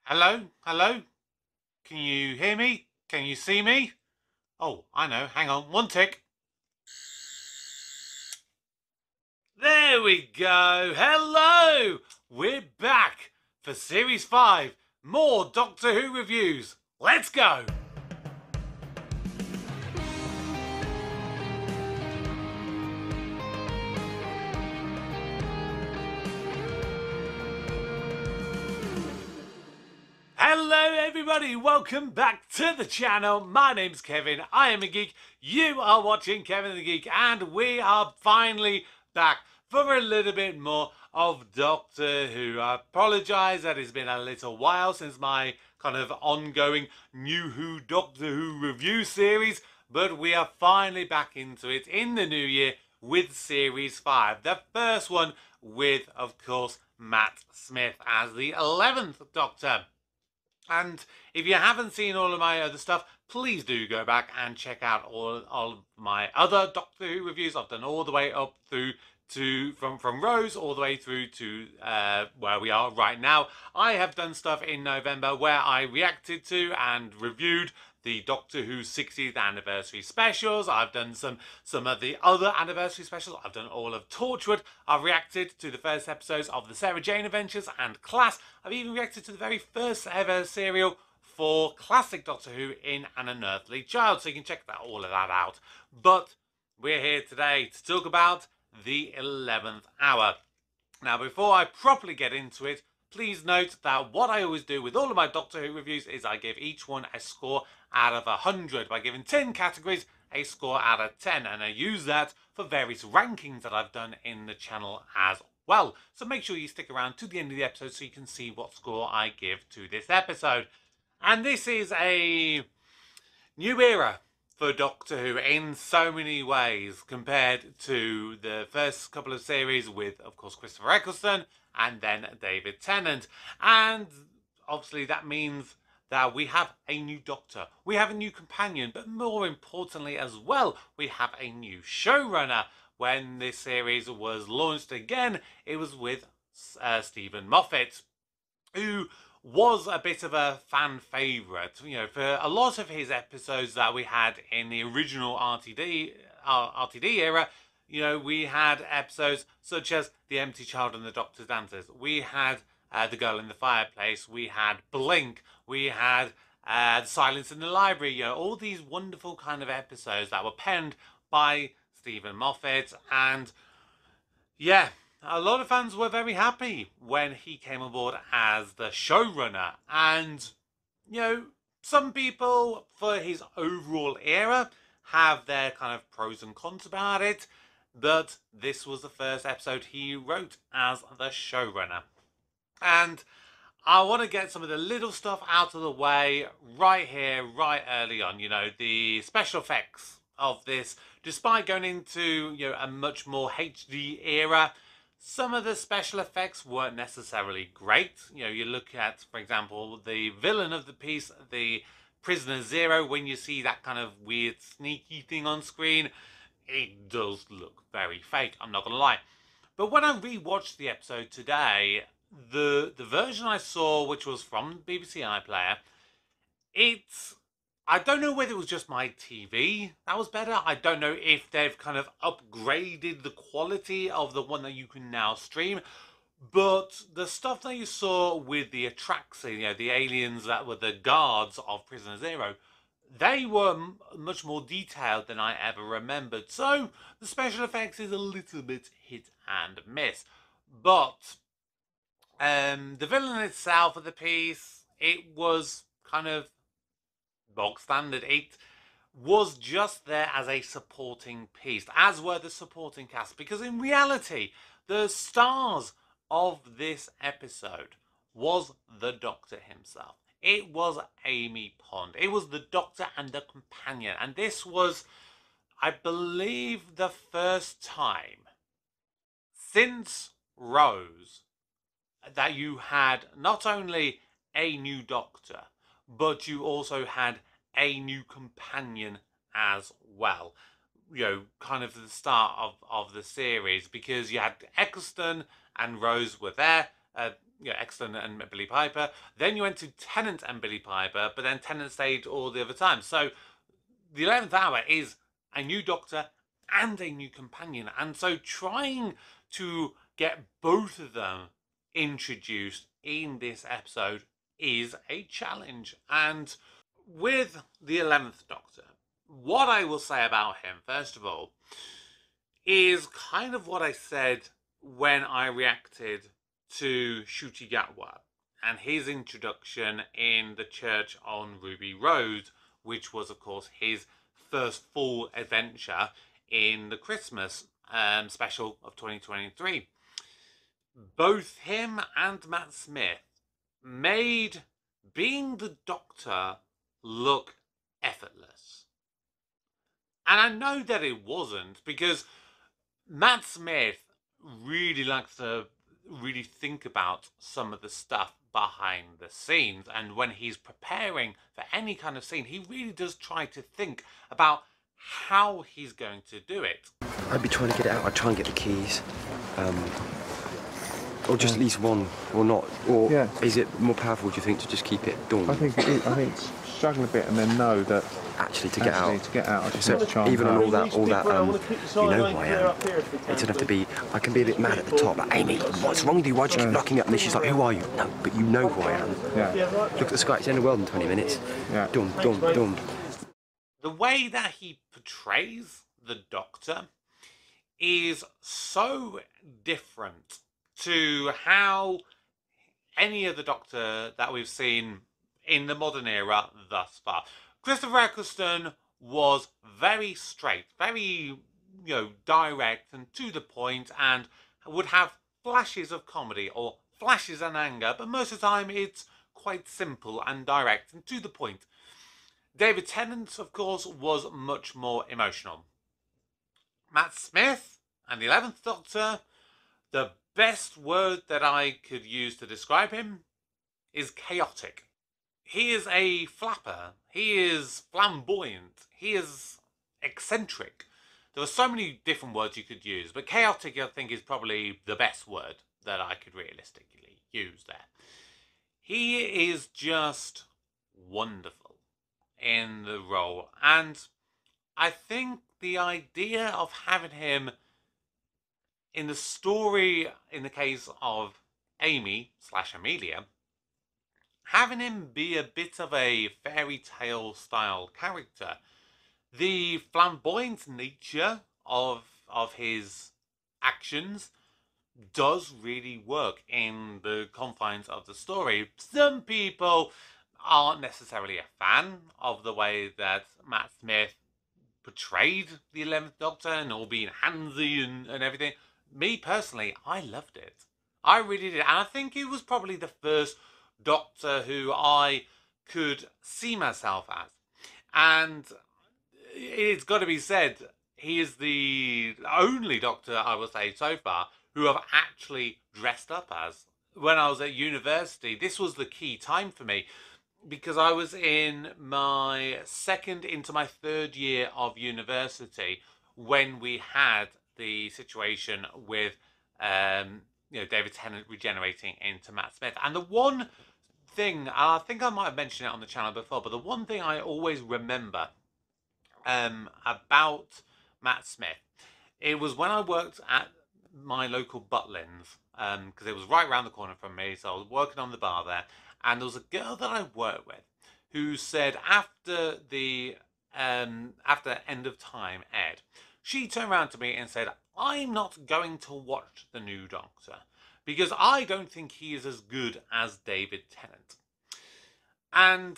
Hello? Hello? Can you hear me? Can you see me? Oh, I know. Hang on. One tick. There we go. Hello! We're back for Series 5. More Doctor Who reviews. Let's go! Hello everybody, welcome back to the channel. My name's Kevin, I am a geek, you are watching Kevin the Geek, and we are finally back for a little bit more of Doctor Who. I apologise that it's been a little while since my kind of ongoing New Who Doctor Who review series, but we are finally back into it in the new year with Series 5. The first one with, of course, Matt Smith as the 11th Doctor. And if you haven't seen all of my other stuff, please do go back and check out all of my other Doctor Who reviews. I've done all the way up through to from Rose all the way through to where we are right now. I have done stuff in November where I reacted to and reviewed the Doctor Who 60th anniversary specials. I've done some of the other anniversary specials. I've done all of Torchwood. I've reacted to the first episodes of the Sarah Jane Adventures and Class. I've even reacted to the very first ever serial for classic Doctor Who in An Unearthly Child, so you can check all of that out. But we're here today to talk about the 11th Hour. Now, before I properly get into it, please note that what I always do with all of my Doctor Who reviews is I give each one a score out of 100 by giving 10 categories a score out of 10, and I use that for various rankings that I've done in the channel as well. So make sure you stick around to the end of the episode so you can see what score I give to this episode. And this is a new era for Doctor Who in so many ways compared to the first couple of series with, of course, Christopher Eccleston and then David Tennant. And obviously that means that we have a new Doctor, we have a new companion, but more importantly as well, we have a new showrunner. When this series was launched again, it was with Stephen Moffat, who was a bit of a fan favourite. You know, for a lot of his episodes that we had in the original RTD era, you know, we had episodes such as The Empty Child and the Doctor's Dancers. We had The Girl in the Fireplace. We had Blink. We had Silence in the Library. You know, all these wonderful kind of episodes that were penned by Stephen Moffat. And yeah, a lot of fans were very happy when he came aboard as the showrunner. And, you know, some people, for his overall era, have their kind of pros and cons about it. But this was the first episode he wrote as the showrunner. And I want to get some of the little stuff out of the way right here, right early on. You know, the special effects of this, despite going into, you know, a much more HD era, some of the special effects weren't necessarily great. You know, you look at, for example, the villain of the piece, the Prisoner Zero, when you see that kind of weird sneaky thing on screen, it does look very fake, I'm not gonna lie. But when I rewatched the episode today, the version I saw, which was from BBC iPlayer, I don't know whether it was just my TV that was better. I don't know if they've kind of upgraded the quality of the one that you can now stream. But the stuff that you saw with the Atraxi, you know, the aliens that were the guards of Prisoner Zero, they were much more detailed than I ever remembered. So the special effects is a little bit hit and miss. But the villain itself of the piece, it was kind of bog standard. It was just there as a supporting piece, as were the supporting cast, because in reality, the stars of this episode was the Doctor himself. It was Amy Pond. It was the Doctor and the companion. And this was, I believe, the first time since Rose that you had not only a new Doctor, but you also had a new companion as well. You know, kind of the start of the series, because you had Eccleston and Rose were there. Eccleston and Billy Piper. Then you went to Tennant and Billy Piper, but then Tennant stayed all the other time. So the 11th Hour is a new Doctor and a new companion. And so trying to get both of them introduced in this episode is a challenge. And with the 11th Doctor, what I will say about him, first of all, is kind of what I said when I reacted to Ncuti Gatwa and his introduction in the church on Ruby Road, which was, of course, his first full adventure in the Christmas special of 2023. Both him and Matt Smith made being the Doctor look effortless. And I know that it wasn't, because Matt Smith really likes to really think about some of the stuff behind the scenes, and when he's preparing for any kind of scene, he really does try to think about how he's going to do it. I'd be trying to get it out. I'd try and get the keys, or just at least one, or not. Or is it more powerful, do you think, to just keep it done? I think it is. I think struggle a bit and then know that actually to get out, I just have to try. Even on all that, you know who I am. It doesn't have to be. I can be a bit mad at the top, like, Amy, what's wrong with you? Why do you keep locking up? And then she's like, who are you? No, but you know who I am. Yeah. Look at the sky. It's the end of the world in 20 minutes. Yeah. Dum dum dum. The way that he portrays the Doctor is so different to how any other Doctor that we've seen in the modern era thus far. Christopher Eccleston was very straight, very, direct and to the point, and would have flashes of comedy or flashes of anger, but most of the time it's quite simple and direct and to the point. David Tennant, of course, was much more emotional. Matt Smith and the 11th Doctor, the best word that I could use to describe him is chaotic. He is a flapper. He is flamboyant. He is eccentric. There are so many different words you could use, but chaotic, I think, is probably the best word that I could realistically use there. He is just wonderful in the role, and I think the idea of having him in the story, in the case of Amy/Amelia, having him be a bit of a fairy tale style character, the flamboyant nature of his actions does really work in the confines of the story. Some people aren't necessarily a fan of the way that Matt Smith portrayed the 11th Doctor and all being handsy and everything. Me personally, I loved it. I really did. And I think it was probably the first Doctor who I could see myself as. And it's got to be said, he is the only Doctor, I would say, so far, who I've actually dressed up as. When I was at university, this was the key time for me, because I was in my second into my third year of university when we had the situation with David Tennant regenerating into Matt Smith. And the one thing, I think I might have mentioned it on the channel before, but the one thing I always remember about Matt Smith, it was when I worked at my local Butlins, because it was right around the corner from me, so I was working on the bar there, and there was a girl that I worked with who said after the after End of Time aired, she turned around to me and said, I'm not going to watch the new Doctor because I don't think he is as good as David Tennant. And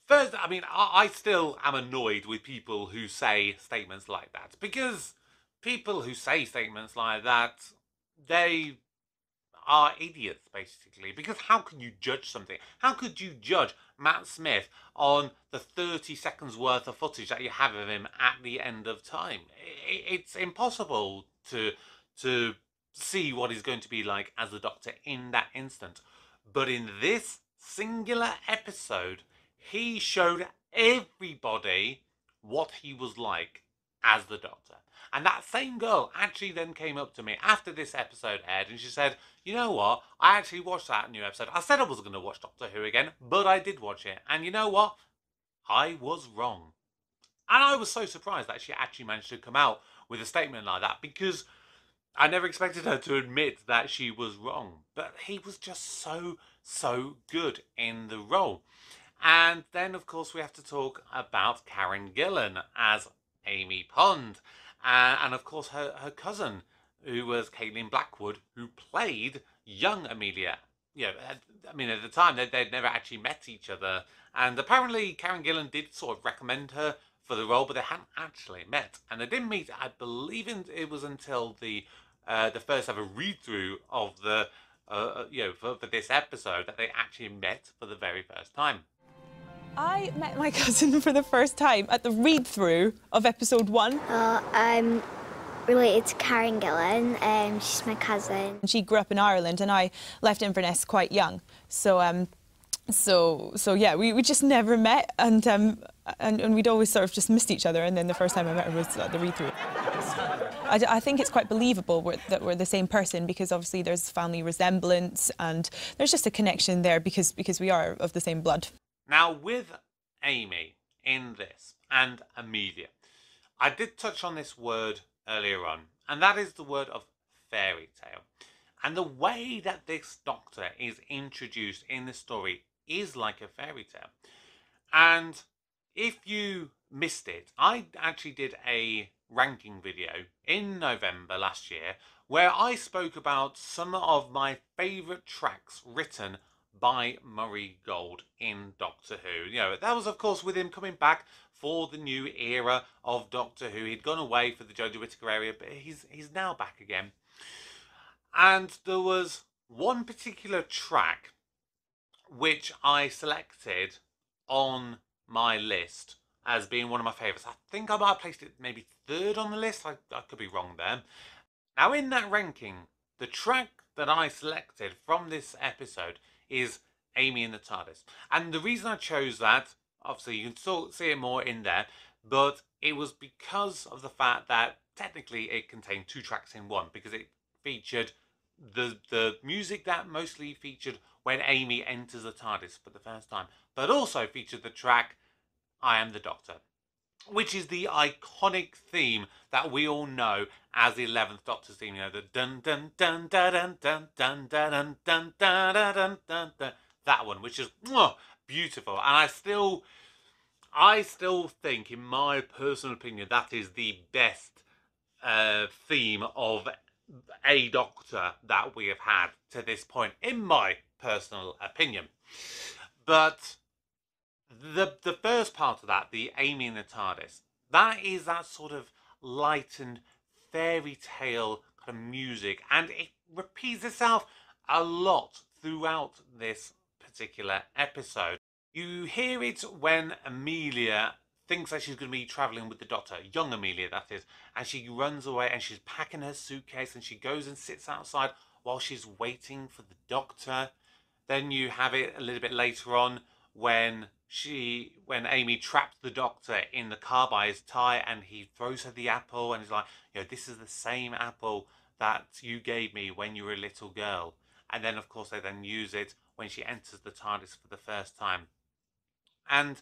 first, I mean, I still am annoyed with people who say statements like that, because people who say statements like that, they are idiots, basically. Because how can you judge something? How could you judge Matt Smith on the 30 seconds worth of footage that you have of him at the End of Time? It's impossible to see what he's going to be like as the Doctor in that instant. But in this singular episode, he showed everybody what he was like as the Doctor. And that same girl actually then came up to me after this episode aired and she said, you know what, I actually watched that new episode. I said I was going to watch Doctor Who again, but I did watch it. And you know what? I was wrong. And I was so surprised that she actually managed to come out with a statement like that, because I never expected her to admit that she was wrong. But he was just so good in the role. And then, of course, we have to talk about Karen Gillan as Amy Pond. And of course, her cousin, who was Caitlin Blackwood, who played young Amelia. You know, I mean, at the time, they'd never actually met each other. And apparently, Karen Gillan did sort of recommend her for the role, but they hadn't actually met. And they didn't meet, I believe it was until the first ever read-through of the, for this episode, that they actually met for the very first time. I met my cousin for the first time at the read-through of episode 1. I'm related to Karen Gillan, she's my cousin. She grew up in Ireland and I left Inverness quite young. So yeah, we just never met, and we'd always sort of just missed each other, and then the first time I met her was at the read-through. I think it's quite believable that we're the same person, because obviously there's family resemblance and there's just a connection there because we are of the same blood. Now, with Amy in this and Amelia, I did touch on this word earlier on, and that is the word of fairy tale. And the way that this Doctor is introduced in the story is like a fairy tale. And if you missed it, I actually did a ranking video in November last year where I spoke about some of my favourite tracks written by Murray Gold in Doctor Who. You know, that was of course with him coming back for the new era of Doctor Who. He'd gone away for the Jodie Whittaker area, but he's now back again. And there was one particular track which I selected on my list as being one of my favourites. I think I might have placed it maybe 3rd on the list. I could be wrong there. Now, in that ranking, the track that I selected from this episode is Amy in the TARDIS. And the reason I chose that, obviously you can still see it more in there, but it was because of the fact that technically it contained 2 tracks in one, because it featured the music that mostly featured when Amy enters the TARDIS for the first time, but also featured the track I Am the Doctor, which is the iconic theme that we all know as the 11th Doctor's theme. You know, the dun dun dun dun dun dun dun dun dun dun dun dun dun. That one, which is beautiful, and I still think, in my personal opinion, that is the best theme of a Doctor that we have had to this point, in my personal opinion. But the first part of that, the Amy in the TARDIS, that is that sort of lightened fairy tale kind of music, and it repeats itself a lot throughout this particular episode. You hear it when Amelia thinks that she's going to be travelling with the Doctor, young Amelia that is, and she runs away and she's packing her suitcase and she goes and sits outside while she's waiting for the Doctor. Then you have it a little bit later on when Amy traps the Doctor in the car by his tie and he throws her the apple and he's like, you know, this is the same apple that you gave me when you were a little girl. And then of course they then use it when she enters the TARDIS for the first time. And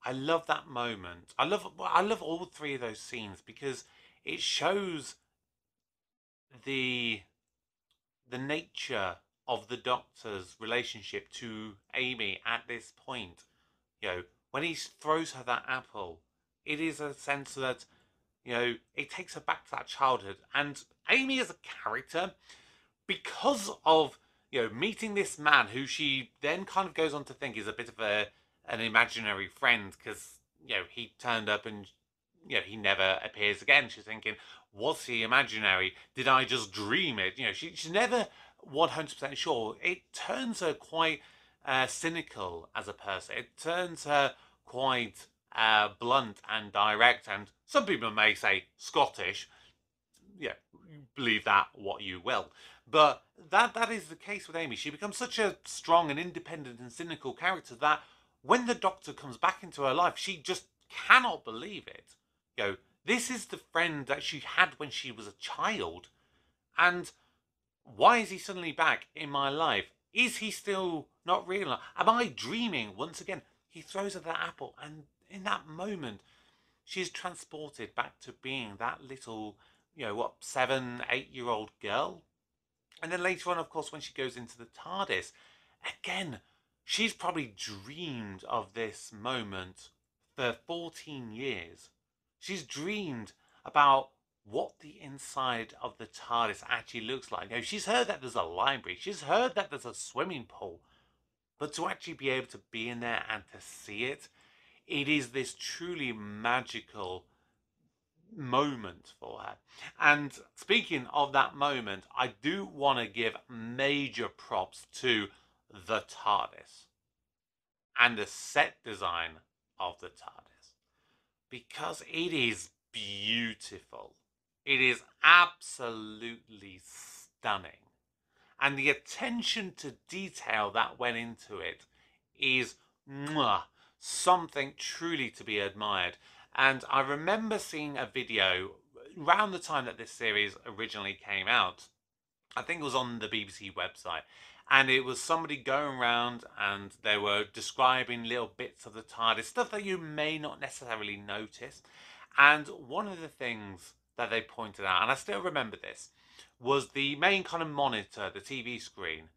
I love that moment. I love all 3 of those scenes because it shows the nature of the Doctor's relationship to Amy at this point. You know, when he throws her that apple, it is a sense that, you know, it takes her back to that childhood. And Amy as a character, because of, you know, meeting this man who she then kind of goes on to think is a bit of an imaginary friend, because, you know, he turned up and, you know, he never appears again. She's thinking, was he imaginary? Did I just dream it? You know, she's never 100% sure. It turns her quite cynical as a person. It turns her quite blunt and direct, and some people may say Scottish. Yeah, believe that what you will. But that is the case with Amy. She becomes such a strong and independent and cynical character that when the Doctor comes back into her life, she just cannot believe it. You know, This is the friend that she had when she was a child. And why is he suddenly back in my life? Is he still not real? Am I dreaming? Once again, he throws her that apple, and in that moment, she's transported back to being that little, 7, 8-year-old girl. And then later on, of course, when she goes into the TARDIS, again, she's probably dreamed of this moment for 14 years. She's dreamed about what the inside of the TARDIS actually looks like. She's heard that there's a library. She's heard that there's a swimming pool. But to actually be able to be in there and to see it, it is this truly magical moment for her. And speaking of that moment, I do want to give major props to the TARDIS and the set design of the TARDIS, because it is beautiful. It is absolutely stunning. And the attention to detail that went into it is something truly to be admired. And I remember seeing a video around the time that this series originally came out. I think it was on the BBC website. And it was somebody going around and they were describing little bits of the TARDIS, stuff that you may not necessarily notice. And one of the things that they pointed out, and I still remember this, was the main kind of monitor, the TV screen.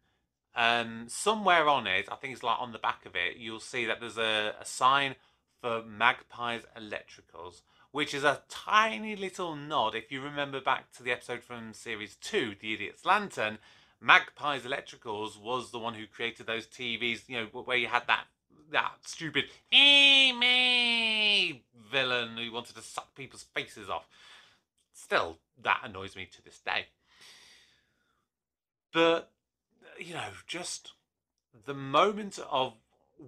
Somewhere on it, I think it's like on the back of it, you'll see that there's a sign for Magpie's Electricals, which is a tiny little nod. If you remember back to the episode from Series 2, The Idiot's Lantern, Magpie's Electricals was the one who created those TVs, where you had that stupid villain who wanted to suck people's faces off. Still, that annoys me to this day. But, just the moment of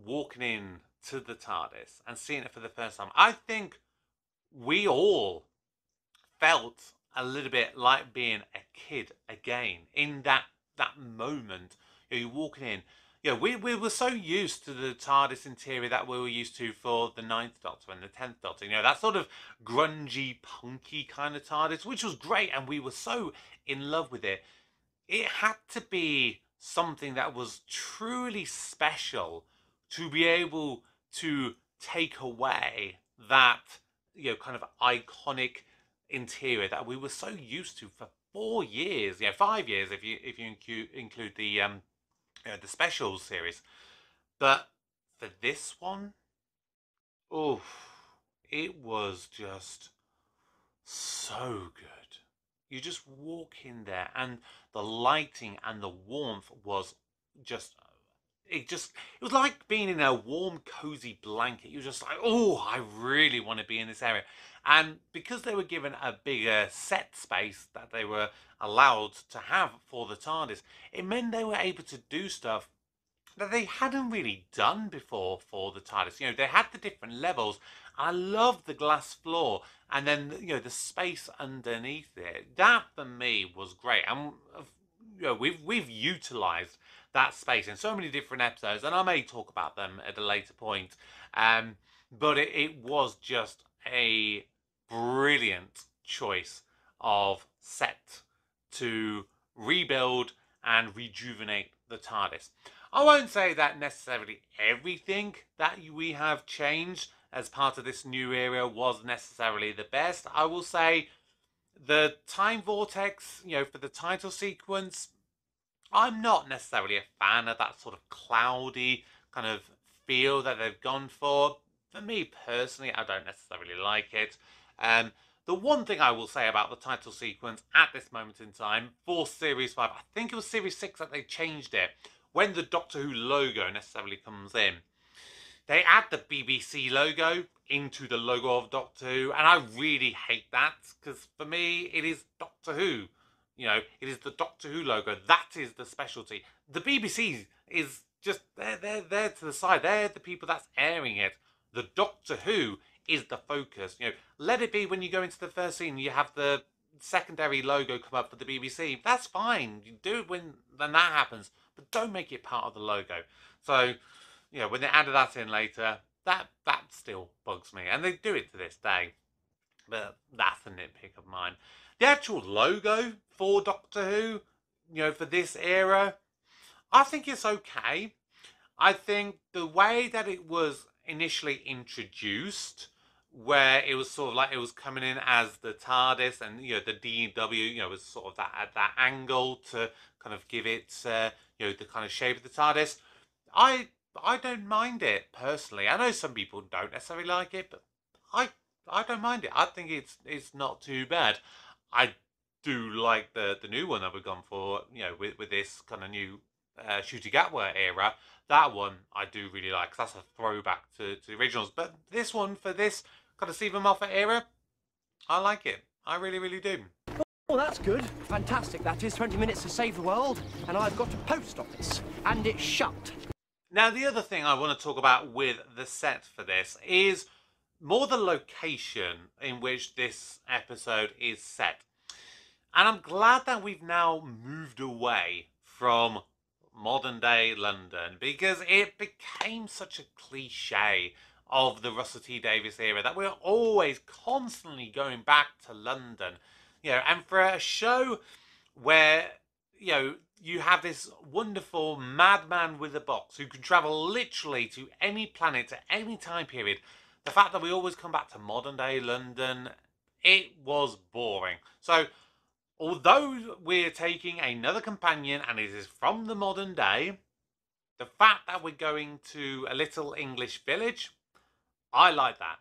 walking in to the TARDIS and seeing it for the first time, I think we all felt a little bit like being a kid again in that moment. You're walking in. We were so used to the TARDIS interior that we were used to for the 9th Doctor and the 10th Doctor. That sort of grungy, punky kind of TARDIS, which was great, and we were so in love with it. It had to be something that was truly special to be able to take away that, kind of iconic interior that we were so used to for 4 years, 5 years if you include the specials series. But for this one, it was just so good. You just walk in there and the lighting and the warmth was just, it was like being in a warm, cozy blanket. You're just like, I really want to be in this area. And because they were given a bigger set space that they were allowed to have for the TARDIS, it meant they were able to do stuff that they hadn't really done before for the TARDIS. They had the different levels. I love the glass floor, and then the space underneath it. That for me was great, and we've utilised that space in so many different episodes, and I may talk about them at a later point. But it was just a brilliant choice of set to rebuild and rejuvenate the TARDIS. I won't say that necessarily everything that we have changed as part of this new era was necessarily the best. I will say the time vortex, for the title sequence, I'm not necessarily a fan of that sort of cloudy kind of feel that they've gone for. For me personally, I don't necessarily like it. The one thing I will say about the title sequence at this moment in time for Series 5, I think it was Series 6 that they changed it. When the Doctor Who logo necessarily comes in, they add the BBC logo into the logo of Doctor Who, and I really hate that, because for me, it is Doctor Who. It is the Doctor Who logo. That is the specialty. The BBC is just, they're there to the side. They're the people that's airing it. The Doctor Who is the focus. Let it be when you go into the first scene, you have the secondary logo come up for the BBC. That's fine. You do it when that happens, but don't make it part of the logo. So, when they added that in later, that still bugs me, and they do it to this day. But that's a nitpick of mine. The actual logo for Doctor Who, you know, for this era, I think it's okay. I think the way that it was initially introduced, where it was sort of like it was coming in as the TARDIS, and you know the DW, you know, was sort of that at that angle to kind of give it, you know, the kind of shape of the TARDIS. I don't mind it personally. I know some people don't necessarily like it, but I don't mind it. I think it's not too bad. I do like the new one that we've gone for, you know, with this kind of new Shooty Gatwa era. That one I do really like, 'cause that's a throwback to the originals. But this one, for this kind of Stephen Moffat era, I like it. I really, really do. Oh, that's good. Fantastic, that is. 20 minutes to save the world, and I've got a post office, and it's shut. Now, the other thing I want to talk about with the set for this is more the location in which this episode is set. And I'm glad that we've now moved away from modern day London, because it became such a cliche of the Russell T Davies era that we're always constantly going back to London. You know, and for a show where, you know, you have this wonderful madman with a box who can travel literally to any planet at any time period, the fact that we always come back to modern day London, it was boring. So although we're taking another companion and it is from the modern day, the fact that we're going to a little English village, I like that.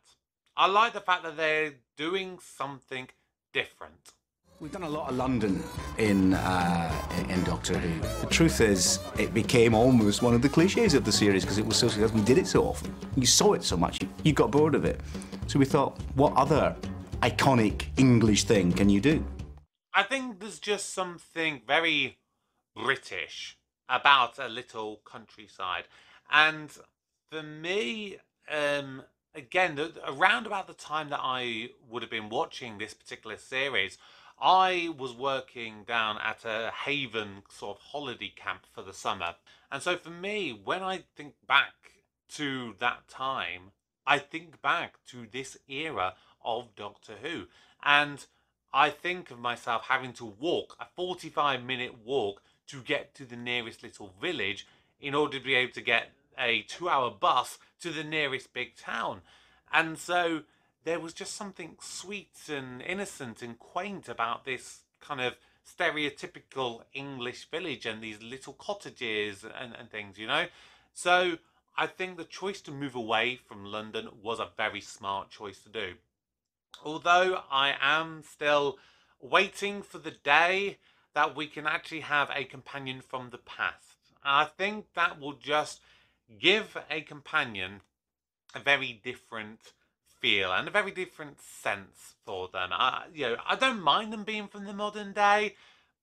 I like the fact that they're doing something different. We've done a lot of London in Doctor Who. The truth is, it became almost one of the cliches of the series because it was so successful. We did it so often. You saw it so much, you got bored of it. So we thought, what other iconic English thing can you do? I think there's just something very British about a little countryside. And for me, again, around about the time that I would have been watching this particular series, I was working down at a haven sort of holiday camp for the summer. And so for me, when I think back to that time, I think back to this era of Doctor Who. And I think of myself having to walk a 45-minute walk to get to the nearest little village in order to be able to get a 2-hour bus to the nearest big town. And so there was just something sweet and innocent and quaint about this kind of stereotypical English village and these little cottages and things, you know? So I think the choice to move away from London was a very smart choice to do. Although I am still waiting for the day that we can actually have a companion from the past. I think that will just give a companion a very different feel and a very different sense for them. You know, I don't mind them being from the modern day,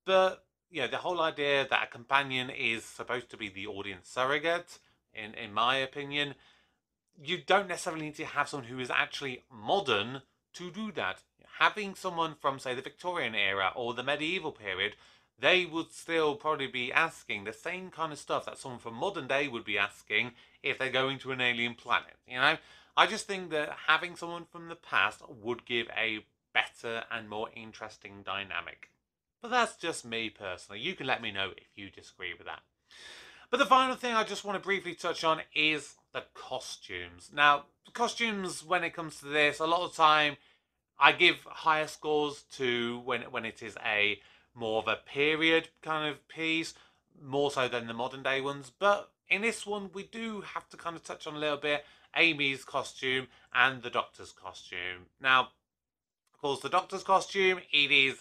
but you know, the whole idea that a companion is supposed to be the audience surrogate, in my opinion, you don't necessarily need to have someone who is actually modern to do that. Having someone from, say, the Victorian era or the medieval period, they would still probably be asking the same kind of stuff that someone from modern day would be asking if they're going to an alien planet, you know? I just think that having someone from the past would give a better and more interesting dynamic. But that's just me personally. You can let me know if you disagree with that. But the final thing I just want to briefly touch on is the costumes. Now, the costumes, when it comes to this, a lot of the time I give higher scores to when it is a more of a period kind of piece, more so than the modern day ones. But in this one, we do have to kind of touch on a little bit Amy's costume and the Doctor's costume. Now, of course, the Doctor's costume, it is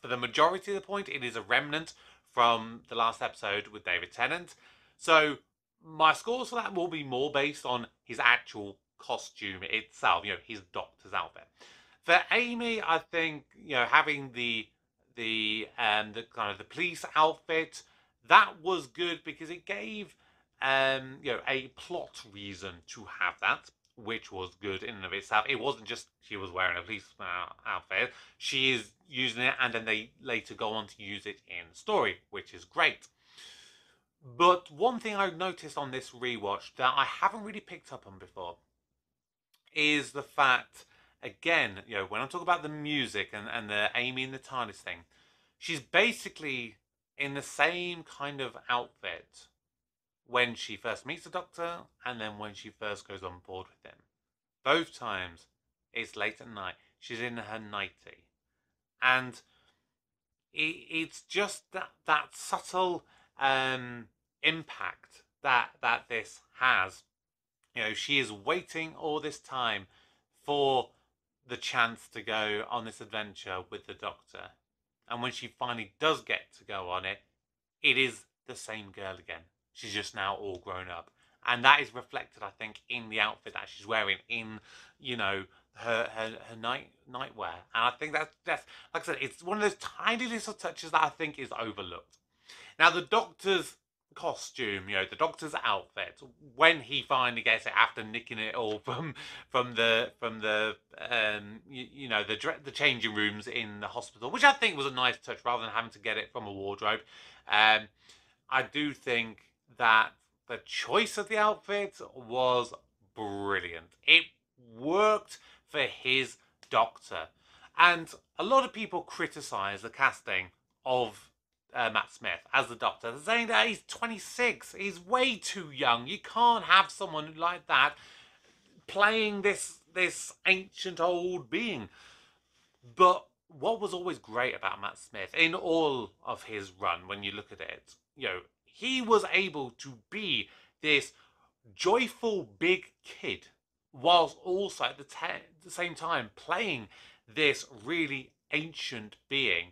for the majority of the point, it is a remnant from the last episode with David Tennant. So my scores for that will be more based on his actual costume itself, you know, his Doctor's outfit. For Amy, I think, you know, having the kind of the police outfit, that was good because it gave you know, a plot reason to have that, which was good in and of itself. It wasn't just she was wearing a police outfit. She is using it, and then they later go on to use it in the story, which is great. But one thing I noticed on this rewatch that I haven't really picked up on before is the fact again, you know, when I talk about the music and the Amy and the TARDIS thing, she's basically in the same kind of outfit when she first meets the Doctor and then when she first goes on board with him. Both times, it's late at night. She's in her nightie. And it's just that subtle impact that this has. You know, she is waiting all this time for the chance to go on this adventure with the Doctor. And when she finally does get to go on it, it is the same girl again. She's just now all grown up. And that is reflected, I think, in the outfit that she's wearing, in, you know, her nightwear. And I think that's, like I said, it's one of those tiny little touches that I think is overlooked. Now, the Doctor's costume, you know, the Doctor's outfit, when he finally gets it after nicking it all from the you know, the changing rooms in the hospital, which I think was a nice touch rather than having to get it from a wardrobe. I do think that the choice of the outfit was brilliant. It worked for his Doctor. And a lot of people criticise the casting of Matt Smith as the Doctor, saying that he's 26. He's way too young. You can't have someone like that playing this ancient old being. But what was always great about Matt Smith in all of his run, when you look at it, you know, he was able to be this joyful big kid whilst also at the same time playing this really ancient being.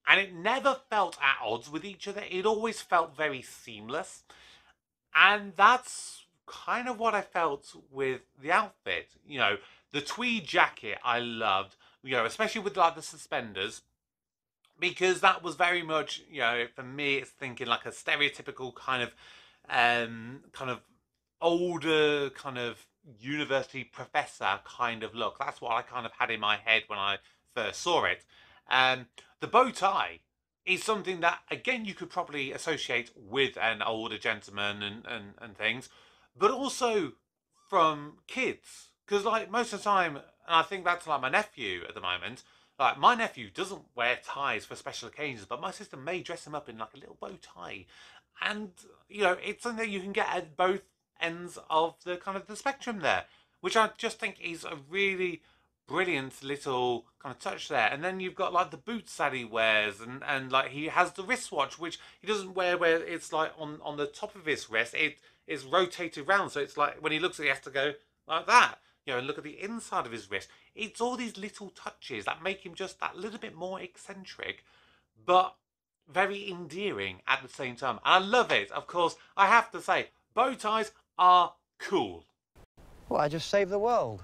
And it never felt at odds with each other. It always felt very seamless. And that's kind of what I felt with the outfit. You know, the tweed jacket I loved, you know, especially with like the suspenders, because that was very much, you know, for me, it's thinking like a stereotypical kind of older kind of university professor kind of look. That's what I kind of had in my head when I first saw it. The bow tie is something that, again, you could probably associate with an older gentleman and things, but also from kids. Because, like, most of the time, and I think that's like my nephew at the moment, like, my nephew doesn't wear ties for special occasions, but my sister may dress him up in, like, a little bow tie. And, you know, it's something that you can get at both ends of the kind of the spectrum there, which I just think is a really brilliant little kind of touch there. And then you've got like the boots that he wears, and like he has the wristwatch, which he doesn't wear where it's like on the top of his wrist. It is rotated round, so it's like when he looks at it, he has to go like that, you know, and look at the inside of his wrist. It's all these little touches that make him just that little bit more eccentric, but very endearing at the same time. And I love it. Of course, I have to say, bow ties are cool. Well, I just saved the world.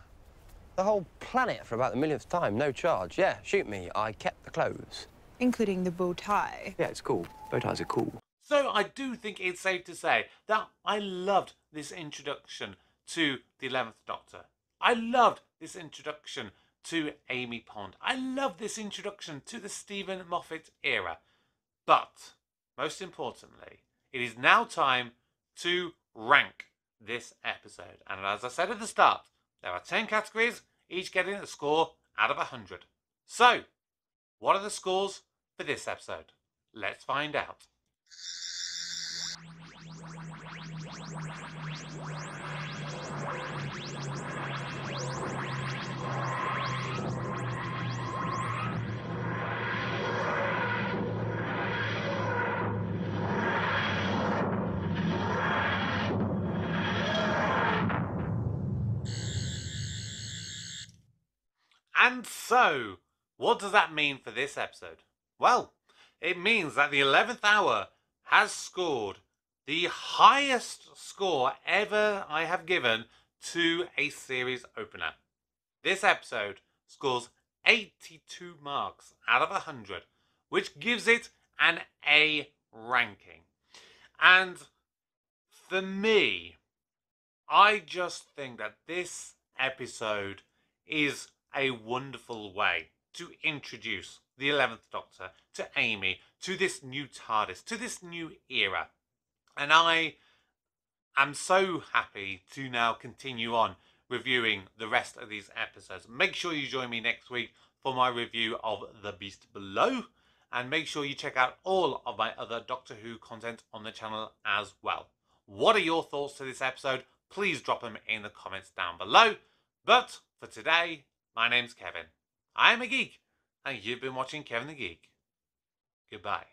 The whole planet for about the millionth time, no charge. Yeah, shoot me. I kept the clothes. Including the bow tie. Yeah, it's cool. Bow ties are cool. So I do think it's safe to say that I loved this introduction to the 11th Doctor. I loved this introduction to Amy Pond. I loved this introduction to the Stephen Moffat era. But, most importantly, it is now time to rank this episode. And as I said at the start, there are 10 categories, each getting a score out of 100. So, what are the scores for this episode? Let's find out. And so, what does that mean for this episode? Well, it means that the 11th Hour has scored the highest score ever I have given to a series opener. This episode scores 82 marks out of 100, which gives it an A ranking. And for me, I just think that this episode is a wonderful way to introduce the 11th Doctor to Amy, to this new TARDIS, to this new era. And I am so happy to now continue on reviewing the rest of these episodes. Make sure you join me next week for my review of The Beast Below, and make sure you check out all of my other Doctor Who content on the channel as well. What are your thoughts to this episode? Please drop them in the comments down below. But for today, my name's Kevin. I am a geek, and you've been watching Kevin the Geek. Goodbye.